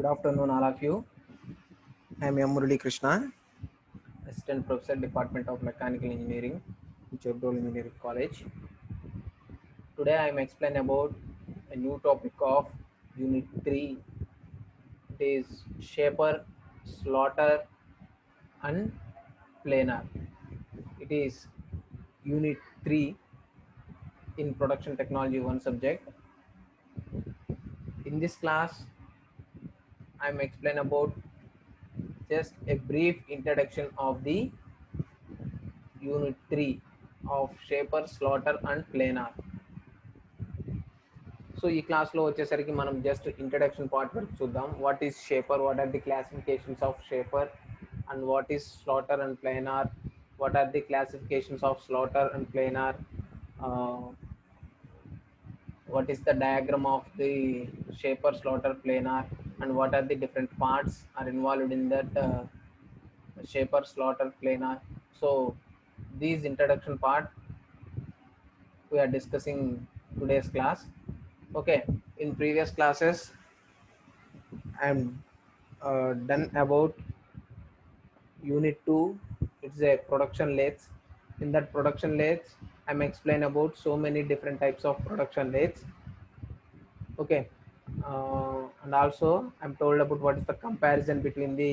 Good afternoon, all of you. I am M. Murali Krishna, Assistant Professor, Department of Mechanical Engineering, Chevrolet Engineering College. Today, I am explaining about a new topic of Unit 3. It is Shaper, Slaughter, and Planar. It is Unit 3 in Production Technology 1 subject. In this class, I am explaining about just a brief introduction of the Unit 3 of Shaper, Slaughter and Planar. సో ఈ క్లాస్లో వచ్చేసరికి మనం just introduction part వరకు చూద్దాం. What is shaper, what are the classifications of shaper and what is slotter and planer, what are the classifications of slotter and planer, what is the diagram of the shaper, slaughter, planar, and what are the different parts are involved in that shaper, slaughter, planar. So these introduction part we are discussing today's class. Okay, in previous classes I am done about unit 2. It's a production lathes. In that production lathes I'm explain about so many different types of production lathes. Okay, and also I'm told about what is the comparison between the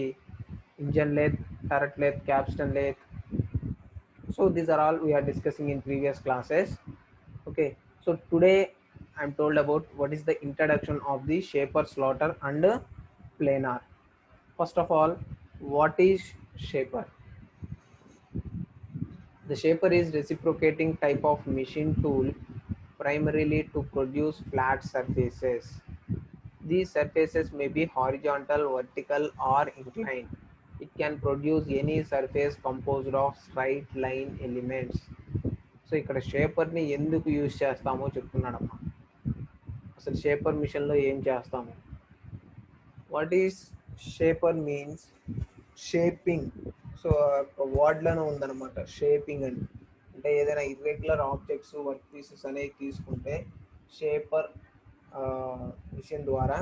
engine lathe, turret lathe, capstan lathe. So these are all we are discussing in previous classes. Okay, so today I'm told about what is the introduction of the shaper, slaughter and planar. First of all, what is shaper? The shaper is reciprocating type of machine tool primarily to produce flat surfaces. These surfaces may be horizontal, vertical or inclined. It can produce any surface composed of straight line elements. So ఇక్కడ షేపర్ని ఎందుకు use చేస్తామో చెప్తున్నాడమ్మా. అసలు shaper మిషన్లో ఏం చేస్తాము? What is shaper means shaping. So వర్డ్లోనే ఉందన్నమాట shaping అని. అంటే ఏదైనా ఇర్రెగ్యులర్ ఆబ్జెక్ట్స్, వర్క్ పీసెస్ అనేవి తీసుకుంటే షేపర్ మిషన్ ద్వారా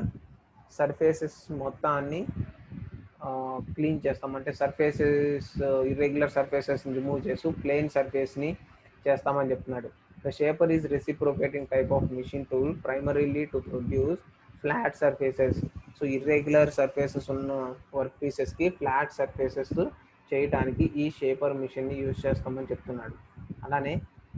సర్ఫేసెస్ మొత్తాన్ని క్లీన్ చేస్తాం. అంటే సర్ఫేసెస్ ఇర్రెగ్యులర్ సర్ఫేసెస్ని రిమూవ్ చేస్తూ ప్లెయిన్ సర్ఫేస్ని చేస్తామని చెప్తున్నాడు. The shaper is reciprocating type of machine tool primarily to produce flat surfaces. So irregular surfaces ఉన్న వర్క్ పీసెస్కి ఫ్లాట్ సర్ఫేసెస్ చేయడానికి ఈ షేపర్ మిషన్ని యూజ్ చేస్తామని చెప్తున్నాడు. అలానే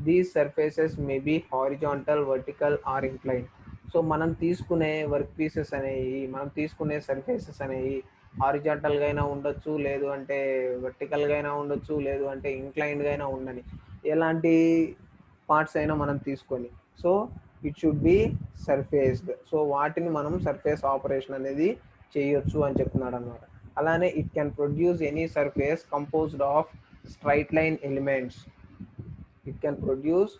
these surfaces may be horizontal, vertical or incline. So మనం తీసుకునే వర్క్ పీసెస్ అనేవి, మనం తీసుకునే సర్ఫేసెస్ అనేవి హారిజాంటల్గా అయినా ఉండొచ్చు, లేదు అంటే వర్టికల్గా అయినా ఉండొచ్చు, లేదు అంటే ఇంక్లైన్డ్గా అయినా ఉండని, ఎలాంటి పార్ట్స్ అయినా మనం తీసుకొని so it should B surfaced. So వాటిని మనం సర్ఫేస్ ఆపరేషన్ అనేది చేయొచ్చు అని చెప్తున్నాడు అనమాట. అలానే it can produce any surface composed of straight line elements. It can produce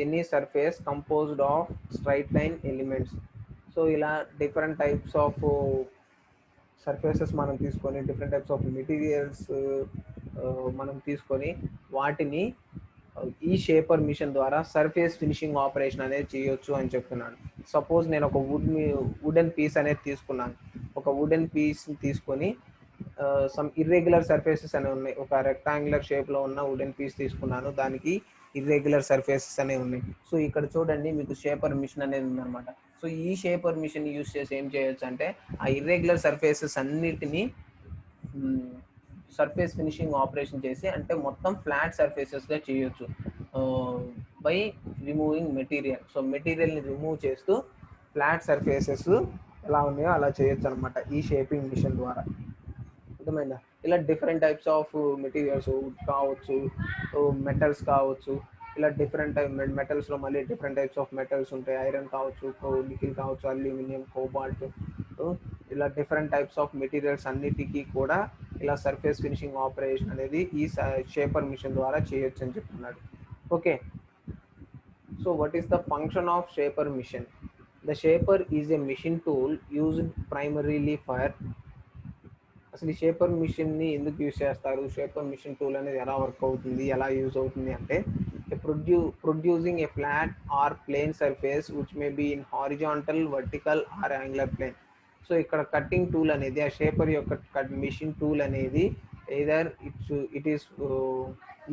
any surface composed of straight line elements. So ఇలా డిఫరెంట్ టైప్స్ ఆఫ్ సర్ఫేసెస్ మనం తీసుకొని, డిఫరెంట్ టైప్స్ ఆఫ్ మెటీరియల్స్ మనం తీసుకొని వాటిని ఈ షేపర్ మిషన్ ద్వారా surface finishing operation అనేది చేయొచ్చు అని చెప్తున్నాను. సపోజ్ నేను ఒక వుడెన్ పీస్ అనేది తీసుకున్నాను. ఒక వుడెన్ పీస్ని తీసుకొని సమ్ ఇర్రెగ్యులర్ సర్ఫేసెస్ అనేవి ఉన్నాయి. ఒక రెక్టాంగులర్ షేప్లో ఉన్న వుడెన్ పీస్ తీసుకున్నాను, దానికి ఇర్రెగ్యులర్ సర్ఫేసెస్ అనేవి ఉన్నాయి. సో ఇక్కడ చూడండి మీకు షేపర్ మిషన్ అనేది ఉందన్నమాట. సో ఈ షేపర్ మిషన్ యూజ్ చేసి ఏం చేయొచ్చు అంటే ఆ ఇర్రెగ్యులర్ సర్ఫేసెస్ అన్నిటినీ సర్ఫేస్ ఫినిషింగ్ ఆపరేషన్ చేసి అంటే మొత్తం ఫ్లాట్ సర్ఫేసెస్గా చేయొచ్చు బై రిమూవింగ్ మెటీరియల్. సో మెటీరియల్ని రిమూవ్ చేస్తూ ఫ్లాట్ సర్ఫేసెస్ ఎలా ఉన్నాయో అలా చేయొచ్చు అనమాట ఈ షేపింగ్ మిషన్ ద్వారా. అర్థమైందా? ఇలా different types of materials, wood కావచ్చు, మెటల్స్ కావచ్చు, ఇలా డిఫరెంట్ మెటల్స్లో మళ్ళీ డిఫరెంట్ టైప్స్ ఆఫ్ మెటల్స్ ఉంటాయి. ఐరన్ కావచ్చు, నికెల్ కావచ్చు, అల్యూమినియం, కోబాల్ట్, ఇలా డిఫరెంట్ టైప్స్ ఆఫ్ మెటీరియల్స్ అన్నిటికీ కూడా ఇలా సర్ఫేస్ ఫినిషింగ్ ఆపరేషన్ అనేది ఈ షేపర్ మిషన్ ద్వారా చేయొచ్చు అని చెప్తున్నాడు. Okay, so what is the function of shaper machine? The shaper is a machine tool used primarily for. అసలు ఈ షేపర్ మిషన్ని ఎందుకు యూజ్ చేస్తారు? షేపర్ మిషన్ టూల్ అనేది ఎలా వర్క్ అవుతుంది, ఎలా యూజ్ అవుతుంది అంటే producing a flat or plane surface which may be in horizontal, vertical or angular plane. So ఇక్కడ కట్టింగ్ టూల్ అనేది ఆ షేపర్ యొక్క మిషన్ టూల్ అనేది either it is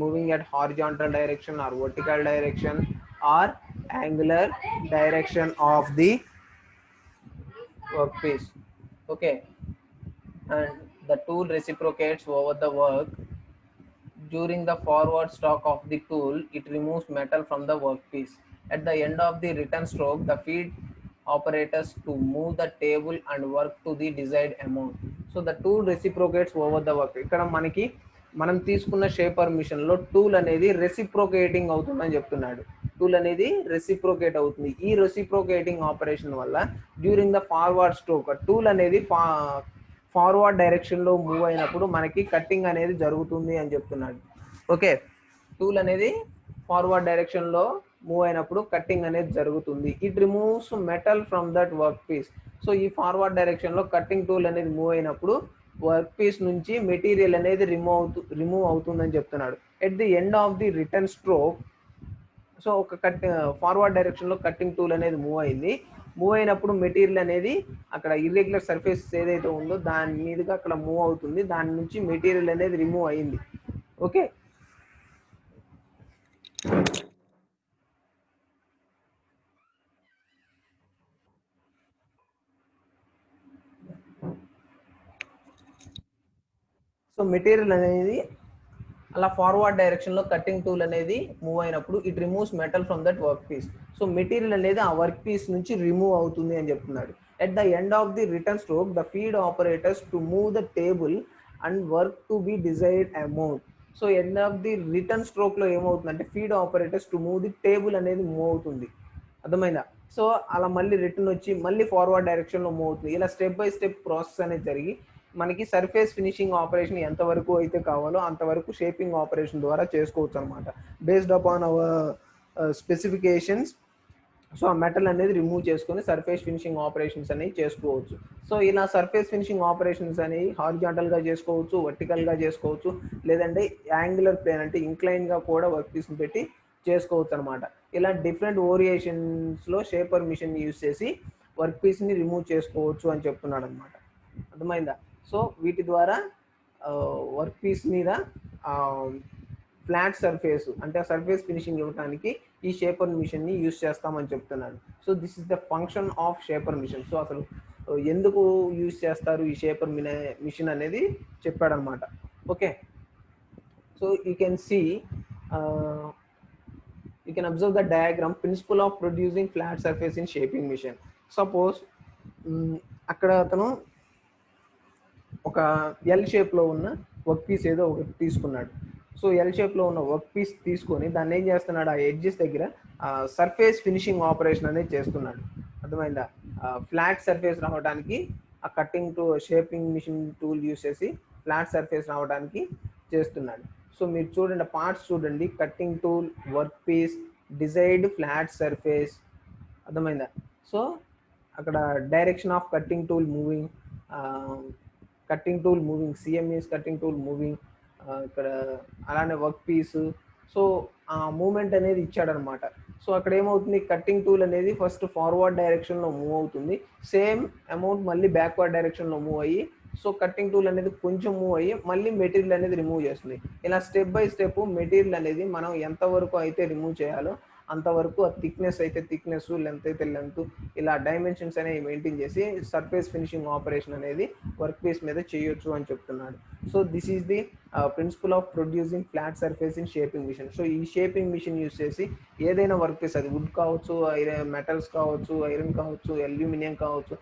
moving at horizontal direction or vertical direction or angular direction of the workpiece. Okay, and the tool reciprocates over the work. During the forward stroke of the tool, it removes metal from the workpiece. At the end of the return stroke, the feed operators to move the table and work to the desired amount. So the tool reciprocates over the work. ఇక్కడ మనకి మనం తీసుకున్న shaper machine లో tool అనేది reciprocating అవుతుందని చెప్తున్నాడు. Tool అనేది reciprocate అవుతుంది. ఈ రెసిప్రోకేటింగ్ ఆపరేషన్ వల్ల during the forward stroke tool అనేది ఫార్వర్డ్ డైరెక్షన్ లో మూవ్ అయినప్పుడు మనకి కట్టింగ్ అనేది జరుగుతుంది అని చెప్తున్నాడు. ఓకే, టూల్ అనేది ఫార్వర్డ్ డైరెక్షన్ లో మూవ్ అయినప్పుడు కట్టింగ్ అనేది జరుగుతుంది. It removes metal from that work piece. So ఈ ఫార్వర్డ్ డైరెక్షన్ లో కట్టింగ్ టూల్ అనేది మూవ్ అయినప్పుడు వర్క్ పీస్ నుంచి మెటీరియల్ అనేది రిమూవ్ అవుతుందని చెప్తున్నాడు. At the end of the return stroke, so ఒక ఫార్వర్డ్ డైరెక్షన్ లో కట్టింగ్ టూల్ అనేది మూవ్ అయింది. మూవ్ అయినప్పుడు మెటీరియల్ అనేది అక్కడ ఇర్రెగ్యులర్ సర్ఫేస్ ఏదైతే ఉందో దాని మీదుగా అక్కడ మూవ్ అవుతుంది. దాని నుంచి మెటీరియల్ అనేది రిమూవ్ అయింది. ఓకే, సో మెటీరియల్ అనేది అలా ఫార్వర్డ్ డైరెక్షన్ లో కట్టింగ్ టూల్ అనేది మూవ్ అయినప్పుడు it removes metal from that work piece. So material అనేది ఆ వర్క్ పీస్ నుంచి రిమూవ్ అవుతుంది అని చెప్తున్నాడు. At the end of the return stroke, the feed operators to move the table and work to be desired amount. So end of the return stroke లో ఏమవుతుందంటే feed operators to move the table అనేది move అవుతుంది. అర్థమైందా? So అలా మళ్ళీ return వచ్చి మళ్ళీ forward direction లో మూవ్ అవుతుంది. ఇలా స్టెప్ బై స్టెప్ ప్రాసెస్ అనేది జరిగి మనకి సర్ఫేస్ ఫినిషింగ్ ఆపరేషన్ ఎంతవరకు అయితే కావాలో అంతవరకు షేపింగ్ ఆపరేషన్ ద్వారా చేసుకోవచ్చు అనమాట. Based upon our specifications. So ఆ మెటల్ అనేది రిమూవ్ చేసుకొని సర్ఫేస్ ఫినిషింగ్ ఆపరేషన్స్ అనేవి చేసుకోవచ్చు. సో ఇలా సర్ఫేస్ ఫినిషింగ్ ఆపరేషన్స్ అనేవి హారిజాంటల్ గా చేసుకోవచ్చు, వర్టికల్ గా చేసుకోవచ్చు, లేదంటే యాంగులర్ ప్లేన్ అంటే ఇంక్లైన్ గా కూడా వర్క్ పీస్ పెట్టి చేసుకోవచ్చు అనమాట. ఇలా డిఫరెంట్ ఓరియేషన్స్ లో షేపర్ మిషన్ యూజ్ చేసి వర్క్ పీస్ ని రిమూవ్ చేసుకోవచ్చు అని చెప్తున్నాడు అనమాట. అర్థమైందా? సో వీటి ద్వారా వర్క్ పీస్ మీద ఫ్లాట్ సర్ఫేస్ అంటే సర్ఫేస్ ఫినిషింగ్ ఇవ్వడానికి ఈ షేపర్ మిషన్ ని యూజ్ చేస్తామని చెప్తున్నాడు. So this is the function of shaper machine. So అసలు ఎందుకు యూజ్ చేస్తారు ఈ షేపర్ మిషన్ అనేది చెప్పాడనమాట. Okay, so you can see, you can observe the diagram, principle of producing flat surface in shaping machine. Suppose అక్కడ అతను ఒక L shape లో ఉన్న వర్క్ పీస్ ఏదో ఒకటి తీసుకున్నాడు. సో ఎల్ షేప్ లో ఉన్న వర్క్ పీస్ తీసుకొని దాన్ని ఏం చేస్తున్నాడు, ఆ ఎడ్జెస్ దగ్గర సర్ఫేస్ ఫినిషింగ్ ఆపరేషన్ అనేది చేస్తున్నాడు. అర్థమైందా? ఫ్లాట్ సర్ఫేస్ రావడానికి ఆ cutting to shaping machine tool use చేసి ఫ్లాట్ సర్ఫేస్ రావడానికి చేస్తున్నాడు. సో మీరు చూడండి, పార్ట్స్ చూడండి, cutting tool, work piece, desired flat surface. అర్థమైందా? సో అక్కడ direction of cutting tool moving, cutting tool moving, సిఎంఈస్ కట్టింగ్ టూల్ మూవింగ్, ఇక్కడ అలానే వర్క్ పీస్. సో ఆ మూమెంట్ అనేది ఇచ్చాడనమాట. సో అక్కడ ఏమవుతుంది, కట్టింగ్ టూల్ అనేది ఫస్ట్ ఫార్వర్డ్ డైరెక్షన్లో మూవ్ అవుతుంది, సేమ్ అమౌంట్ మళ్ళీ బ్యాక్వర్డ్ డైరెక్షన్లో మూవ్ అయ్యి, సో కట్టింగ్ టూల్ అనేది కొంచెం మూవ్ అయ్యి మళ్ళీ మెటీరియల్ అనేది రిమూవ్ చేస్తుంది. ఇలా స్టెప్ బై స్టెప్ మెటీరియల్ అనేది మనం ఎంతవరకు అయితే రిమూవ్ చేయాలో అంతవరకు, ఆ థిక్నెస్ అయితే థిక్నెస్, లెంత్ అయితే లెంత్, ఇలా డైమెన్షన్స్ అనేవి మెయింటైన్ చేసి సర్ఫేస్ ఫినిషింగ్ ఆపరేషన్ అనేది వర్క్ పీస్ మీద చేయొచ్చు అని చెప్తున్నాడు. So this is the principle of producing flat surface in shaping machine. So ఈ షేపింగ్ మిషన్ యూస్ చేసి ఏదైనా వర్క్ పీస్, అది వుడ్ కావచ్చు, ఐరన్ మెటల్స్ కావచ్చు, ఐరన్ కావచ్చు, అల్యూమినియం కావచ్చు,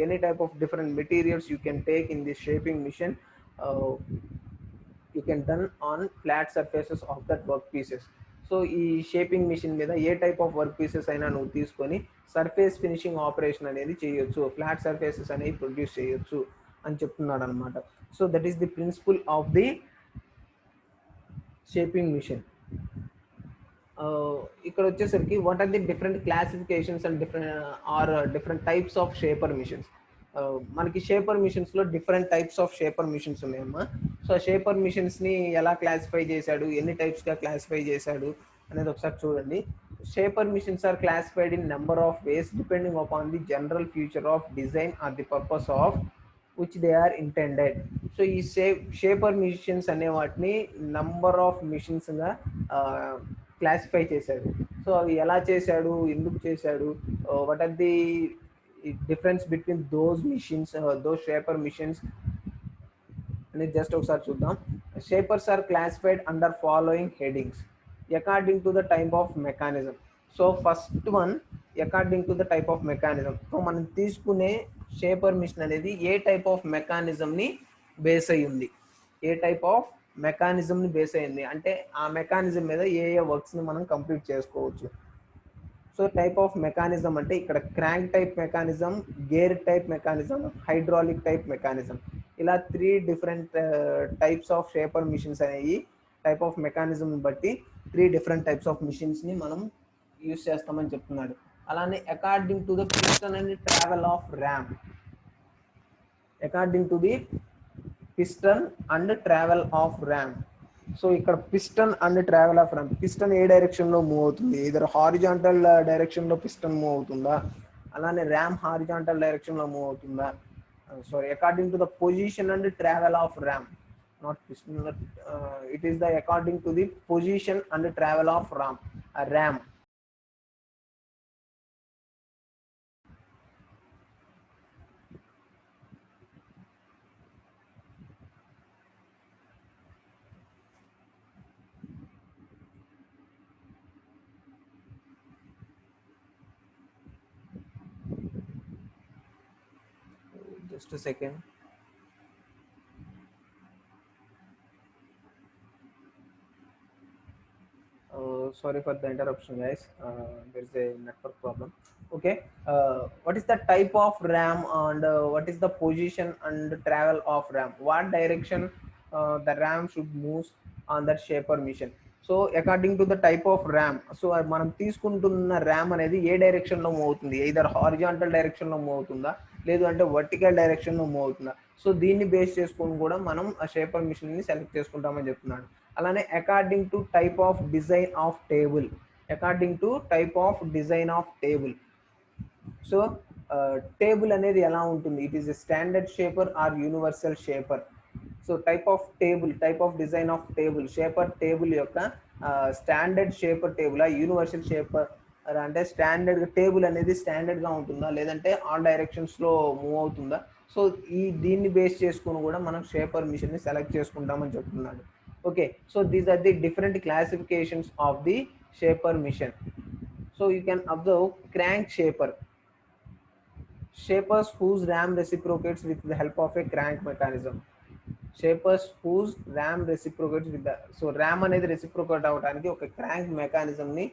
any type of different materials you can take in this shaping machine, you can done on flat surfaces of that work pieces. So ఈ shaping machine మీద ఏ type of work pieces అయినా నువ్వు తీసుకొని surface finishing operation అనేది చేయొచ్చు, flat surfaces అనేవి produce చేయొచ్చు అని చెప్తున్నాడు అనమాట. So that is the principle of the shaping machine. ఇక్కడ వచ్చేసరికి what are the different classifications and different types of shaper machines. మనకి షేపర్ మిషన్స్ లో different types of shaper machines ఉన్నాయమ్మా. సో షేపర్ మిషన్స్ ని ఎలా క్లాసిఫై చేశాడు, ఎన్ని types గా క్లాసిఫై చేశాడు అనేది ఒకసారి చూడండి. Shaper machines are classified in number of ways depending upon the general feature of design or the purpose of which they are intended. So ఈ షేపర్ మిషన్స్ అనే వాటిని నంబర్ ఆఫ్ మిషన్స్గా క్లాసిఫై చేశాడు. సో అవి ఎలా చేశాడు, ఎందుకు చేశాడు, what are the difference between those machines, those shaper machines అనేది జస్ట్ ఒకసారి చూద్దాం. Shapers are classified under following headings according to the type of mechanism. So first one according to the type of mechanism. So మనం తీసుకునే shaper machine అనేది ఏ type of మెకానిజంని base అయ్యి ఉంది, ఏ టైప్ ఆఫ్ మెకానిజంని బేస్ అయ్యింది అంటే ఆ మెకానిజం మీద ఏ ఏ వర్క్స్ని మనం కంప్లీట్ చేసుకోవచ్చు. సో టైప్ ఆఫ్ మెకానిజం అంటే ఇక్కడ crank type mechanism, gear type mechanism, hydraulic type mechanism, ఇలా 3 different types of shaper machines అనేవి టైప్ ఆఫ్ మెకానిజం బట్టి 3 డిఫరెంట్ టైప్స్ ఆఫ్ మిషన్స్ని మనం యూస్ చేస్తామని చెప్తున్నాడు. అలానే according to the piston and travel of ram, according to the piston and travel of ram. So ఇక్కడ piston and travel of ram, piston ఏ డైరెక్షన్లో move అవుతుంది, ఇదర్ హారిజాంటల్ డైరెక్షన్లో పిస్టన్ మూవ్ అవుతుందా, అలానే ర్యామ్ హారిజాంటల్ డైరెక్షన్లో మూవ్ అవుతుందా. Sorry, according to the position and travel of ram, not piston, it is the according to the position and travel of ram. Just a second. Sorry for the interruption, guys. There is a network problem. Okay. What is the type of RAM and what is the position and travel of RAM? What direction the RAM should move on that shaper mission? So according to the type of ram, so మనం తీసుకుంటున్న RAM అనేది ఏ డైరెక్షన్లో move అవుతుంది, ఇదర్ horizontal డైరెక్షన్లో move అవుతుందా, లేదు అంటే వర్టికల్ డైరెక్షన్లో మూవ్ అవుతుందా. సో దీన్ని బేస్ చేసుకొని కూడా మనం ఆ షేపర్ మిషన్ని సెలెక్ట్ చేసుకుంటామని చెప్తున్నాడు. అలానే according to type of design of table, according to type of design of table. So table అనేది ఎలా ఉంటుంది, it is a standard shaper or universal shaper. So type of table, type of design of table, shaper table యొక్క standard shaper table, universal shaper అంటే standard table అనేది స్టాండర్డ్గా ఉంటుందా, లేదంటే all డైరెక్షన్స్లో మూవ్ అవుతుందా. సో దీన్ని బేస్ చేసుకుని కూడా మనం షేపర్ మిషన్ని సెలెక్ట్ చేసుకుంటామని చెప్తున్నాడు. Okay, so these are the different classifications of the shaper machine. So you can observe crank shaper, shapers whose ram reciprocates with the help of a crank mechanism. Shapers whose ram reciprocates with the, so ram అనేది reciprocate అవడానికి ఒక crank mechanism ని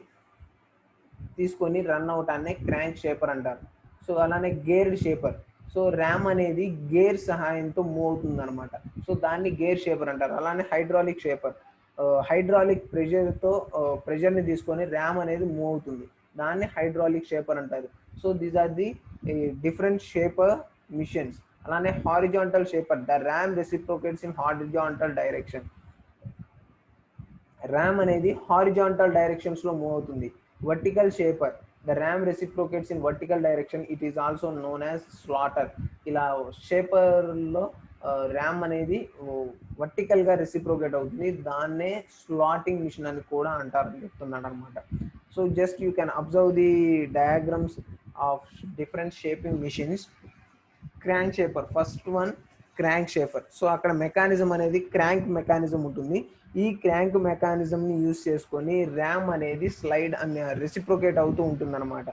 తీసుకొని run అవటాన్ని crank shaper అంటారు. So అలానే geared shaper, so RAM అనేది gear సహాయంతో move అవుతుంది అనమాట, సో దాన్ని గేర్ షేపర్ అంటారు. అలానే హైడ్రాలిక్ షేపర్, హైడ్రాలిక్ ప్రెషర్ని తీసుకొని ర్యామ్ అనేది మూవ్ అవుతుంది, దాన్ని హైడ్రాలిక్ షేపర్ అంటారు. So these are the different shaper machines. అలానే horizontal shaper, the ram reciprocates in horizontal direction, ram అనేది హారిజాంటల్ డైరెక్షన్స్లో మూవ్ అవుతుంది. Vertical shaper, the ram reciprocates in vertical direction, it is also known as slotter. ఇలా షేపర్లో RAM అనేది వర్టికల్గా reciprocate అవుతుంది, దాన్నే slotting machine అని కూడా అంటారని చెప్తున్నాడు అనమాట. So just you can observe the diagrams of different shaping machines. Crank shaper, first one crank shaper. So అక్కడ మెకానిజం అనేది క్రాంక్ మెకానిజం ఉంటుంది. ఈ క్రాంక్ మెకానిజంని యూజ్ చేసుకొని ర్యామ్ అనేది స్లైడ్ అని రెసిప్రోకేట్ అవుతూ ఉంటుంది అనమాట.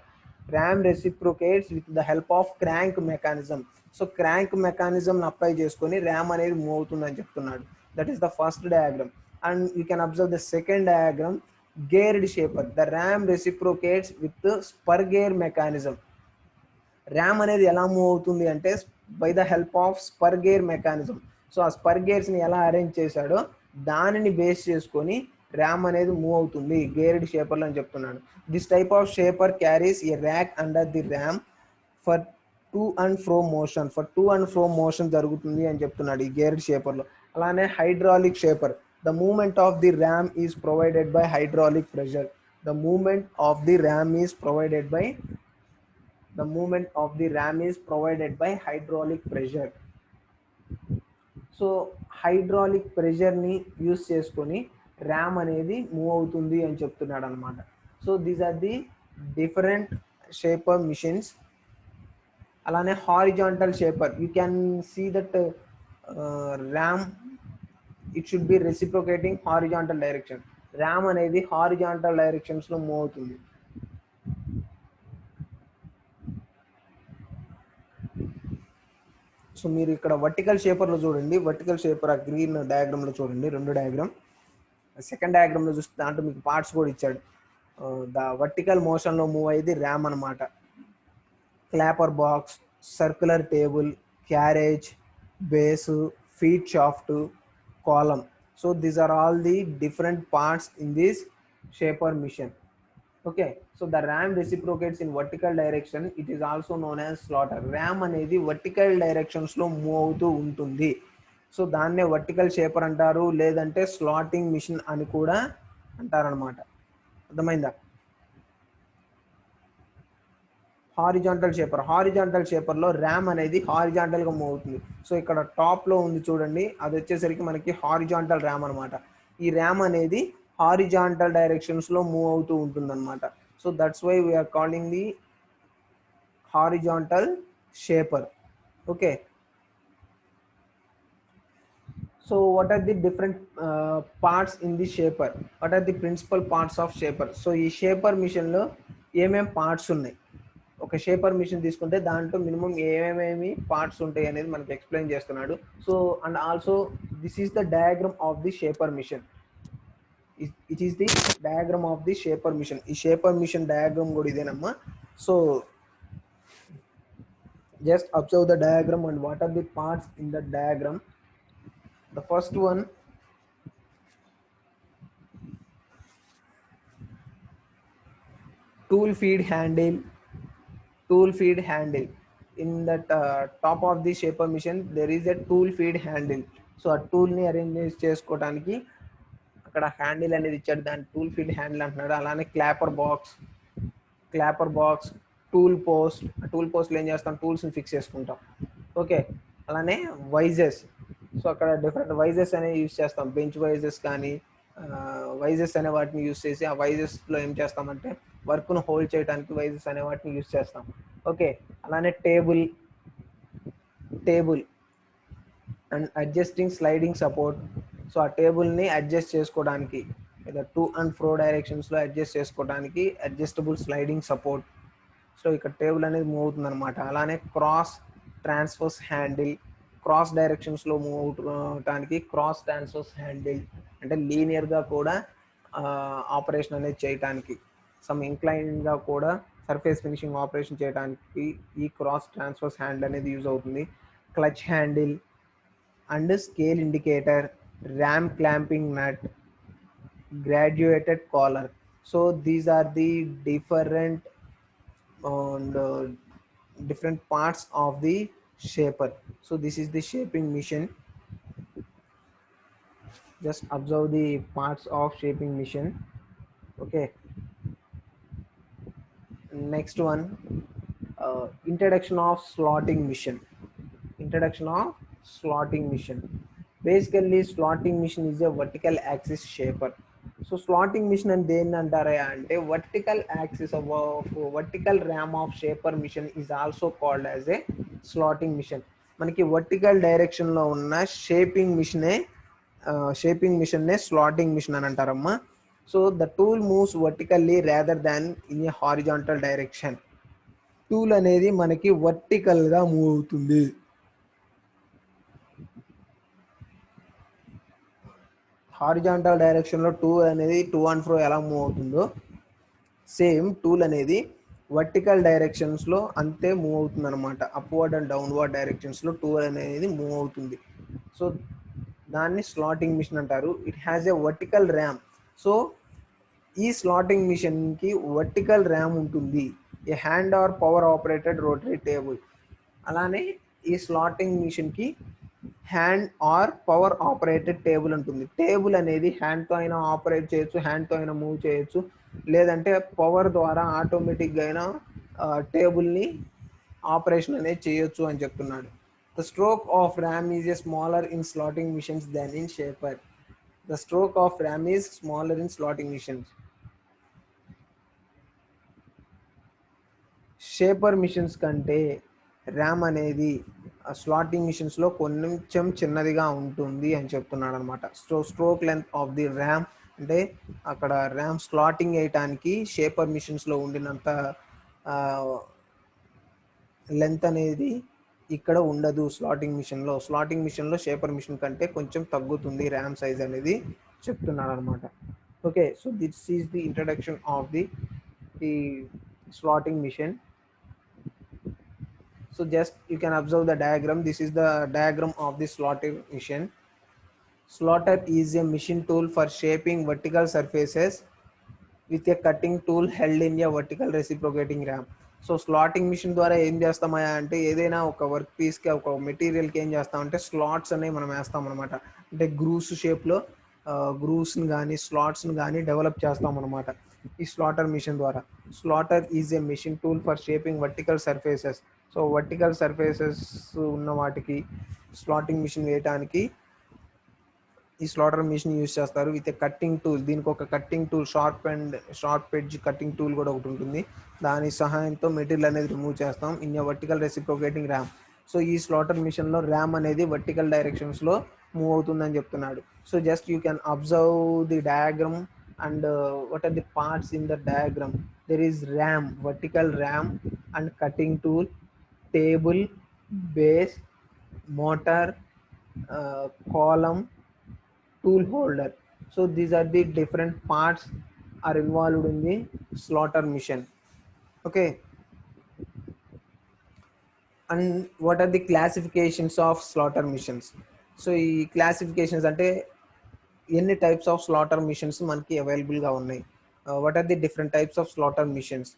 Ram reciprocates with the help of crank mechanism. So crank మెకానిజంని అప్లై చేసుకొని ర్యామ్ అనేది మూవ్ అవుతుందని చెప్తున్నాడు. That is the first diagram. And you can observe the second diagram, geared shaper, the ram reciprocates with spur gear mechanism. Ram అనేది ఎలా move అవుతుంది అంటే by the help of spur gear mechanism. So ఆ spur గేర్స్ని ఎలా arrange చేశాడో దానిని base చేసుకొని ర్యామ్ అనేది మూవ్ అవుతుంది గేర్డ్ షేపర్లో అని చెప్తున్నాడు. This type of shaper carries A rack under the RAM for to and ఫ్రో motion, for to and ఫ్రో motion జరుగుతుంది అని చెప్తున్నాడు ఈ గేర్డ్ షేపర్లో. అలానే hydraulic shaper, the movement of the RAM is provided by hydraulic pressure. the movement of the ram is provided by hydraulic pressure. So hydraulic ప్రెషర్ని use చేసుకొని ram అనేది move అవుతుంది అని చెప్తున్నాడు అనమాట. So these are the different shaper machines. అలానే horizontal shaper, you can see that ram it should be reciprocating horizontal direction. Ram అనేది horizontal డైరెక్షన్స్లో మూవ్ అవుతుంది. సో మీరు ఇక్కడ వర్టికల్ షేపర్లో చూడండి, వర్టికల్ షేపర్ ఆ గ్రీన్ డయాగ్రామ్లో చూడండి, రెండు డయాగ్రామ్. సెకండ్ డయాగ్రామ్లో చూస్తే దాంట్లో మీకు పార్ట్స్ కూడా ఇచ్చాడు. ద వర్టికల్ మోషన్లో మూవ్ అయ్యేది ర్యామ్ అనమాట. Clapper box, circular table, carriage, base, feed shaft, column. So these are all the different parts in this shaper machine. Okay, so the ram reciprocates in vertical direction, it is also known as slotter. Ram అనేది vertical డైరెక్షన్స్లో move అవుతూ ఉంటుంది. So దాన్నే vertical shaper అంటారు, లేదంటే slotting machine అని కూడా అంటారనమాట. అర్థమైందా? హారిజాంటల్ షేపర్లో ర్యామ్ అనేది హారిజాంటల్గా మూవ్ అవుతుంది. సో ఇక్కడ టాప్లో ఉంది చూడండి, అది వచ్చేసరికి మనకి హారిజాంటల్ ర్యామ్ అనమాట. ఈ ర్యామ్ అనేది హారిజాంటల్ డైరెక్షన్స్లో మూవ్ అవుతూ ఉంటుందన్నమాట. So that's why we're calling the horizontal shaper. Okay, so what are the different parts in the shaper? What are the principal parts of shaper? So ఈ shaper మిషన్లో ఏమేమి parts ఉన్నాయి, ఒక shaper machine తీసుకుంటే దాంట్లో minimum ఏమేమి parts ఉంటాయి అనేది మనకి ఎక్స్ప్లెయిన్ చేస్తున్నాడు. So and also this is the diagram of the shaper machine. It is the diagram of the shaper machine. ఈ షేపర్ మిషన్ డయాగ్రామ్ కూడా ఇదేనమ్మా. So just observe the diagram and what are the parts in the diagram. The first one, tool feed handle. In that top of the shaper machine there is a tool feed handle. So a tool ni arrange chesukodaniki akkada handle anedi ichadu, dan tool feed handle antunnadu. alane clapper box, tool post లో ఏం చేస్తాం, టూల్స్ని fix చేసుకుంటాం. Okay, అలానే వైజెస్. So అక్కడ different వైజెస్ అనేవి use చేస్తాం, bench వైజెస్ కానీ వైజెస్ అనే వాటిని యూస్ చేసి ఆ వైజెస్లో ఏం చేస్తామంటే వర్క్ను హోల్డ్ చేయడానికి వైజెస్ అనే వాటిని యూస్ చేస్తాం. ఓకే, అలానే table and adjusting sliding support. So ఆ టేబుల్ని అడ్జస్ట్ చేసుకోవడానికి లేదా టు అండ్ ఫ్రో డైరెక్షన్స్లో అడ్జస్ట్ చేసుకోవడానికి అడ్జస్టబుల్ స్లైడింగ్ సపోర్ట్. సో ఇక్కడ టేబుల్ అనేది మూవ్ అవుతుంది అనమాట. అలానే ట్రాన్స్ఫర్స్ హ్యాండిల్, క్రాస్ డైరెక్షన్స్లో మూవ్ అవటానికి క్రాస్ ట్రాన్స్ఫర్స్ హ్యాండిల్, అంటే లీనియర్గా కూడా ఆపరేషన్ అనేది చేయడానికి, సమ్ ఇంక్లైన్గా కూడా సర్ఫేస్ ఫినిషింగ్ ఆపరేషన్ చేయడానికి ఈ క్రాస్ ట్రాన్స్ఫర్స్ హ్యాండిల్ అనేది యూజ్ అవుతుంది. Clutch handle and scale indicator, ram clamping nut, graduated collar. So these are the different parts of the shaper. So this is the shaping machine. Just observe the parts of shaping machine. Okay, next one, introduction of slotting machine. Basically slotting machine is a vertical axis shaper. So slotting machine అని దేన్ని అంటారా అంటే vertical axis of vertical ram of shaper machine is also called as a slotting machine. మనకి vertical డైరెక్షన్లో ఉన్న shaping మిషన్నే slotting machine అని అంటారమ్మా. So the tool moves vertically rather than in a horizontal direction. Tool అనేది మనకి వర్టికల్గా move అవుతుంది. హారిజాంటల్ డైరెక్షన్లో టూల్ అనేది టు అండ్ ఫ్రో ఎలా మూవ్ అవుతుందో సేమ్ టూల్ అనేది వర్టికల్ డైరెక్షన్స్లో అంతే మూవ్ అవుతుంది అనమాట. అప్వర్డ్ అండ్ డౌన్వర్డ్ డైరెక్షన్స్లో టూల్ అనేది మూవ్ అవుతుంది. సో దాన్ని స్లాటింగ్ మిషన్ అంటారు. It has a vertical ram. So ఈ స్లాటింగ్ మిషన్కి వర్టికల్ ర్యామ్ ఉంటుంది. A hand or power operated rotary table. అలానే ఈ స్లాటింగ్ మిషన్కి hand or power operated table ఉంటుంది. టేబుల్ అనేది హ్యాండ్తో అయినా ఆపరేట్ చేయొచ్చు, హ్యాండ్తో అయినా మూవ్ చేయొచ్చు, లేదంటే పవర్ ద్వారా ఆటోమేటిక్గా అయినా టేబుల్ని ఆపరేషన్ అనేది చేయొచ్చు అని చెప్తున్నాడు. The stroke of ram is a smaller in slotting machines then in shaper. The stroke of ram is smaller in slotting machines. Shaper machines కంటే ర్యామ్ అనేది స్లాటింగ్ మిషన్స్లో కొంచెం చిన్నదిగా ఉంటుంది అని చెప్తున్నాడు అనమాట. Stroke length of the ram అంటే అక్కడ ర్యామ్ స్లాటింగ్ వేయటానికి షేపర్ మిషన్స్లో ఉండినంత లెంత్ అనేది ఇక్కడ ఉండదు స్లాటింగ్ మిషన్లో షేపర్ మిషన్ కంటే కొంచెం తగ్గుతుంది ర్యామ్ సైజ్ అనేది చెప్తున్నాడు అనమాట. Okay, so this is the introduction of the slotting machine. So just you can observe the diagram. This is the diagram of the slotting machine. Slotter is a machine tool for shaping vertical surfaces with a cutting tool held in a vertical reciprocating ram. So slotting machine ద్వారా ఏం చేస్తామా అంటే ఏదైనా ఒక work పీస్కి ఒక మెటీరియల్కి ఏం చేస్తామంటే స్లాట్స్ అనేవి మనం వేస్తాం అనమాట. అంటే గ్రూవ్స్ షేప్లో గ్రూవ్స్ని కానీ స్లాట్స్ని కానీ డెవలప్ చేస్తాం అనమాట ఈ స్లాటర్ మిషన్ ద్వారా. Slotter is a machine tool for shaping vertical surfaces. So vertical surfaces ఉన్న వాటికి స్లాటింగ్ మిషన్ వేయటానికి ఈ స్లాటర్ మిషన్ యూజ్ చేస్తారు విత్ ఏ కట్టింగ్ టూల్. దీనికి ఒక cutting tool, sharp edge cutting tool కూడా ఒకటి ఉంటుంది. దాని సహాయంతో మెటీరియల్ అనేది రిమూవ్ చేస్తాం in a vertical reciprocating ram. So ఈ స్లాటర్ మిషన్లో ర్యామ్ అనేది వర్టికల్ డైరెక్షన్స్లో మూవ్ అవుతుందని చెప్తున్నాడు. So just you can observe the diagram and what are the parts in the diagram. There is ram, vertical ram and cutting tool, table, base, motor, column, tool holder. So these are the different parts are involved in the slaughter machine. Okay, and what are the classifications of slaughter machines? So ఈ classifications అంటే ఎన్ని types of slotter machines మనకి అవైలబుల్గా ఉన్నాయి. What are the different types of slotter machines?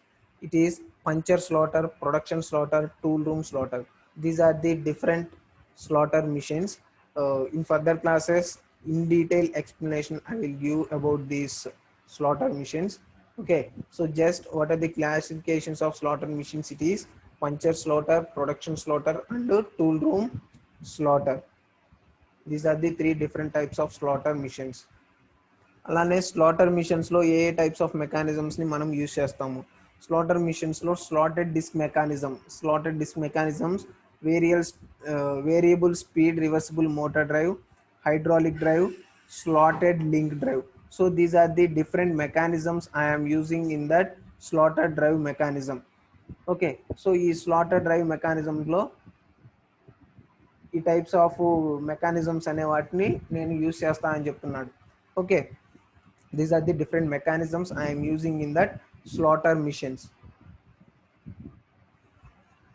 It is puncher slotter, production slotter, tool room slotter. These are the different slotter machines. In further classes in detail explanation I will give about these slaughter machines. Okay, so just what are the classifications of slaughter machines? It is puncher slaughter, production slaughter and tool room slaughter. These are the three different types of slaughter machines. అలానే slotter మిషన్స్లో ఏ ఏ types of మెకానిజమ్స్ని మనం use చేస్తాము? Slotter మిషన్స్లో slotted disc mechanisms, variable speed reversible motor drive, hydraulic drive, slotted link drive. So these are the different mechanisms I am using in that slotted drive mechanism. Okay, so ఈ slotted drive mechanism లో ఈ types of mechanisms అనే వాటిని నేను use చేస్తానని చెప్తున్నాడు. Okay, these are the different mechanisms I am using in that slaughter machines.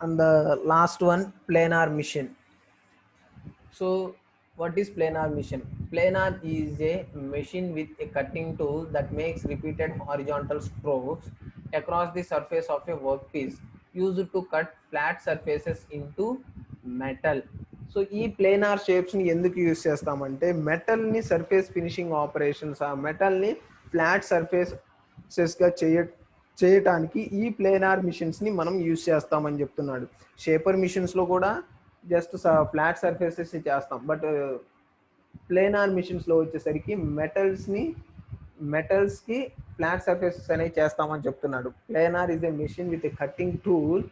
And the last one, planar machine. So what is planar machine? Planar is a machine with a cutting tool that makes repeated horizontal strokes across the surface of a workpiece used to cut flat surfaces into metal. So ఈ planar షేప్స్ని ఎందుకు use చేస్తామంటే మెటల్ని surface finishing operations, ఆ మెటల్ని flat సర్ఫేసెస్గా చేయటానికి ఈ planer మిషన్స్ని మనం use చేస్తామని చెప్తున్నాడు. Shaper మిషన్స్లో కూడా జస్ట్ ఫ్లాట్ సర్ఫేసెస్ చేస్తాం, బట్ ప్లేనార్ మిషన్స్లో వచ్చేసరికి మెటల్స్కి ఫ్లాట్ సర్ఫేసెస్ అనేవి చేస్తామని చెప్తున్నాడు. Planer is a machine with a cutting tool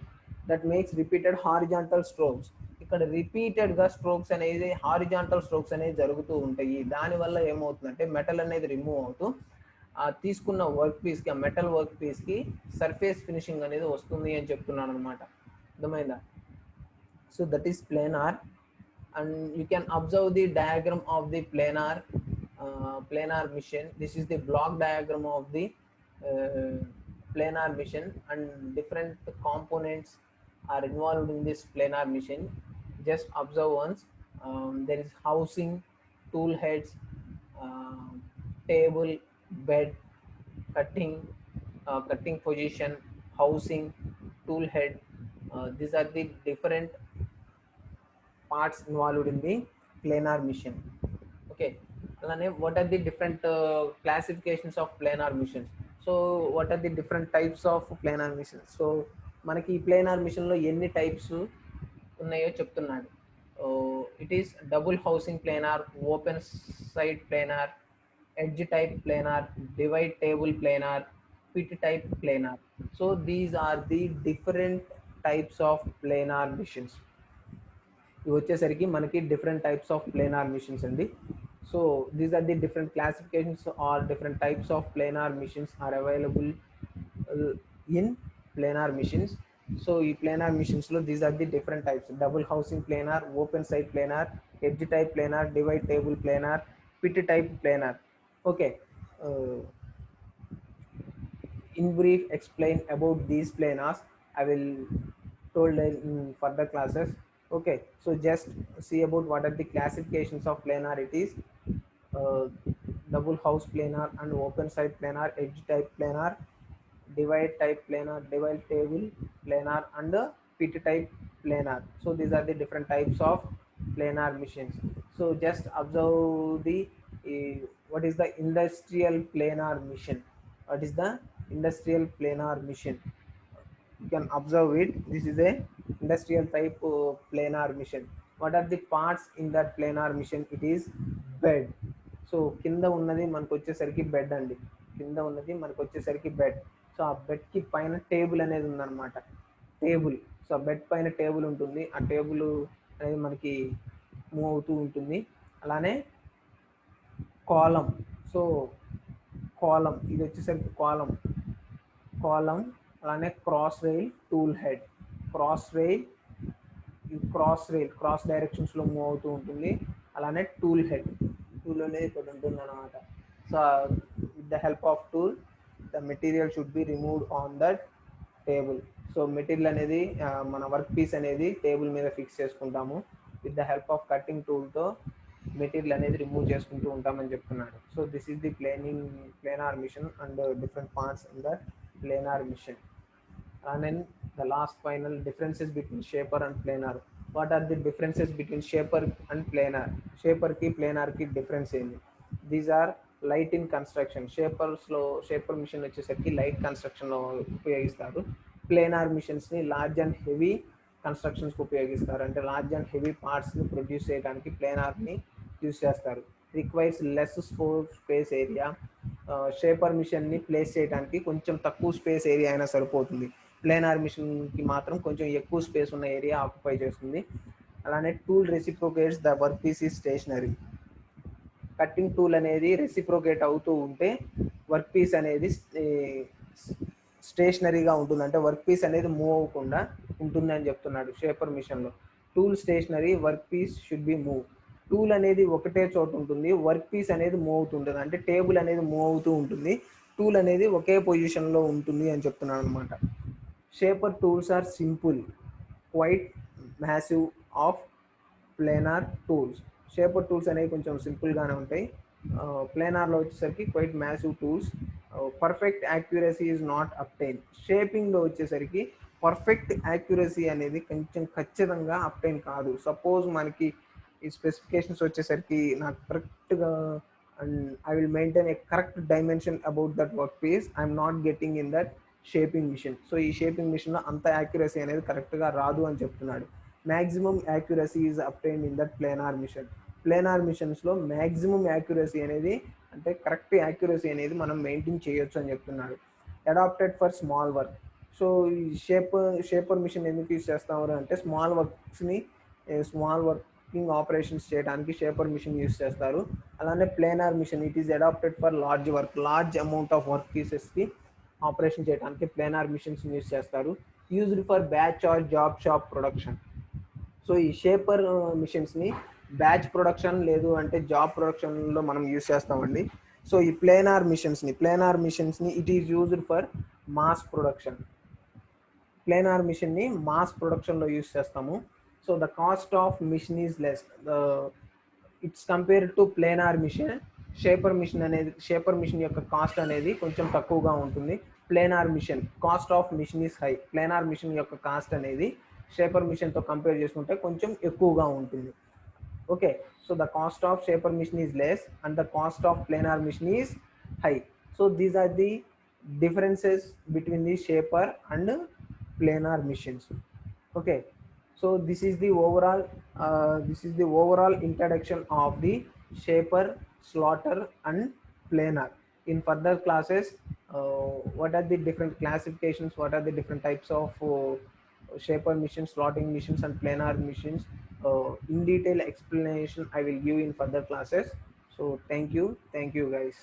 that makes repeated horizontal strokes. ఇక్కడ రిపీటెడ్గా స్ట్రోక్స్ అనేది హారిజాంటల్ స్ట్రోక్స్ అనేవి జరుగుతూ ఉంటాయి. దానివల్ల ఏమవుతుందంటే మెటల్ అనేది రిమూవ్ అవుతూ తీసుకున్న వర్క్ పీస్కి, ఆ మెటల్ వర్క్ పీస్కి సర్ఫేస్ ఫినిషింగ్ అనేది వస్తుంది అని చెప్తున్నాను అనమాట. అర్థమైందా? So that is planar, and you can observe the diagram of the planar machine. This is the block diagram of the planar machine, and different components are involved in this planar machine. Just observe once. There is housing, tool heads, table, bed, cutting position, housing, tool head. These are the different parts involved in the planar mission. Okay, అలానే what are the different classifications of planar missions? So what are the different types of planar missions? So మనకి ఈ planar mission లో ఎన్ని types ఉన్నాయో చెప్తున్నాడు. It is double housing planer, open side planar, edge type planar, divide table planar, pit type planar. So these are the different types of planar missions. ఇవి వచ్చేసరికి మనకి different types of planer machines అండి. So these are the different classifications or different types of planer machines are available in planer machines. So ఈ planer మిషన్స్లో these are the different types: double housing planer, open side planer, edge type planer, divide table planer, pit type planer. Okay, in brief explain about these planars. I will told in further classes. Okay, so just see about what are the classifications of planar. It is uh, double house planar and open side planar, edge type planar, divide type planar, divide table planar, and pit type planar. So these are the different types of planar missions. So just observe the what is the industrial planar mission. What is the industrial planar mission? You can observe it. This is a industrial type planar mission. What are the parts in that planar mission? It is bed. So కింద ఉన్నది మనకు వచ్చేసరికి bed అండి. కింద ఉన్నది మనకు వచ్చేసరికి bed. So ఆ బెడ్కి పైన టేబుల్ అనేది ఉందన్నమాట. టేబుల్. సో ఆ బెడ్ పైన టేబుల్ ఉంటుంది. ఆ టేబుల్ అనేది మనకి మూవ్ అవుతూ ఉంటుంది. అలానే కాలం. సో కాలం, ఇది వచ్చేసరికి కాలం. కాలం అలానే cross rail, tool head. Cross rail cross డైరెక్షన్స్లో మూవ్ అవుతూ ఉంటుంది. అలానే టూల్ హెడ్, టూల్ అనేది ఇక్కడ ఉంటుంది అనమాట. So with the help of tool the material should be removed on that table. So material అనేది మన వర్క్ పీస్ అనేది టేబుల్ మీద ఫిక్స్ చేసుకుంటాము. With the help of cutting టూల్తో మెటీరియల్ అనేది రిమూవ్ చేసుకుంటూ ఉంటామని చెప్తున్నాడు. So this is the planer machine and different parts in the planar mission. And then the last final differences between shaper and planar. What are the differences between shaper and planar? Shaper ki planar ki difference ఏంది? These are light in construction. Shaper machine వచ్చేసరికి light కన్స్ట్రక్షన్లో ఉపయోగిస్తారు. Planer మిషన్స్ని large and heavy కన్స్ట్రక్షన్స్కి ఉపయోగిస్తారు. అంటే large and heavy పార్ట్స్ని produce చేయడానికి ప్లేనార్ని యూజ్ చేస్తారు. Requires less space area. Shaper మిషన్ని ప్లేస్ చేయడానికి కొంచెం తక్కువ స్పేస్ ఏరియా అయినా సరిపోతుంది. ప్లేనార్ మిషన్కి మాత్రం కొంచెం ఎక్కువ స్పేస్ ఉన్న ఏరియా ఆక్యుపై చేస్తుంది. అలానే tool reciprocates the work piece is stationary. Cutting tool అనేది రెసిప్రోకేట్ అవుతూ ఉంటే వర్క్ పీస్ అనేది స్టేషనరీగా ఉంటుంది. అంటే వర్క్ పీస్ అనేది మూవ్ అవ్వకుండా ఉంటుంది అని చెప్తున్నాడు షేపర్ మిషన్లో. Tool stationary, work piece should be move. Tool అనేది ఒకటే చోట ఉంటుంది, వర్క్ పీస్ అనేది మూవ్ అవుతుంటుంది. అంటే టేబుల్ అనేది మూవ్ అవుతూ ఉంటుంది, టూల్ అనేది ఒకే పొజిషన్లో ఉంటుంది అని చెప్తున్నాను అనమాట. Shaper tools are simple, quite massive of planer tools. Shaper tools అనేవి కొంచెం సింపుల్గానే ఉంటాయి. ప్లేనార్లో వచ్చేసరికి quite massive tools. Perfect accuracy is not obtain. షేపింగ్లో వచ్చేసరికి పర్ఫెక్ట్ యాక్యురసీ అనేది కొంచెం ఖచ్చితంగా అప్టైన్ కాదు. సపోజ్ మనకి ఈ స్పెసిఫికేషన్స్ వచ్చేసరికి నాకు కరెక్ట్గా and I will maintain a correct dimension about that work piece, I'm not getting in that shaping machine. So ఈ షేపింగ్ మిషన్లో అంత యాక్యురసీ అనేది కరెక్ట్గా రాదు అని చెప్తున్నాడు. Maximum accuracy is obtain in that planer machine. Planer మిషన్స్లో మ్యాక్సిమం యాక్యురసీ అనేది, అంటే కరెక్ట్ యాక్యురసీ అనేది మనం మెయింటైన్ చేయొచ్చు అని చెప్తున్నాడు. Adapted for small work. So ఈ షేపర్ మిషన్ ఎందుకు యూజ్ చేస్తాము అంటే స్మాల్ వర్కింగ్ ఆపరేషన్స్ చేయడానికి షేపర్ మిషన్ యూజ్ చేస్తారు. అలానే planer machine it is adapted for large amount of work పీసెస్కి ఆపరేషన్ చేయడానికి ప్లేనార్ మిషన్స్ యూజ్ చేస్తారు. Used for batch or job shop production. So ఈ షేపర్ మిషన్స్ని బ్యాచ్ ప్రొడక్షన్ లేదు అంటే జాబ్ ప్రొడక్షన్లో మనం యూజ్ చేస్తామండి. సో ఈ ప్లేనార్ మిషన్స్ని it is used for mass production. Planer మిషన్ని మాస్ ప్రొడక్షన్లో యూజ్ చేస్తాము. So the cost of machine is less. It's compared to planer machine. Shaper machine యొక్క కాస్ట్ అనేది కొంచెం తక్కువగా ఉంటుంది. Planer machine cost of machine is high. Planer machine యొక్క cost అనేది షేపర్ మిషన్తో కంపేర్ చేసుకుంటే కొంచెం ఎక్కువగా ఉంటుంది. Okay, so the cost of shaper machine is less and the cost of planar machine is high. So these are the differences between the shaper and planar machines. Okay, so this is the overall introduction of the shaper, slaughter and planar. In further classes, what are the different classifications, what are the different types of shaper machines, slotting machines and planar machines, in detail explanation I will give in further classes. So thank you guys.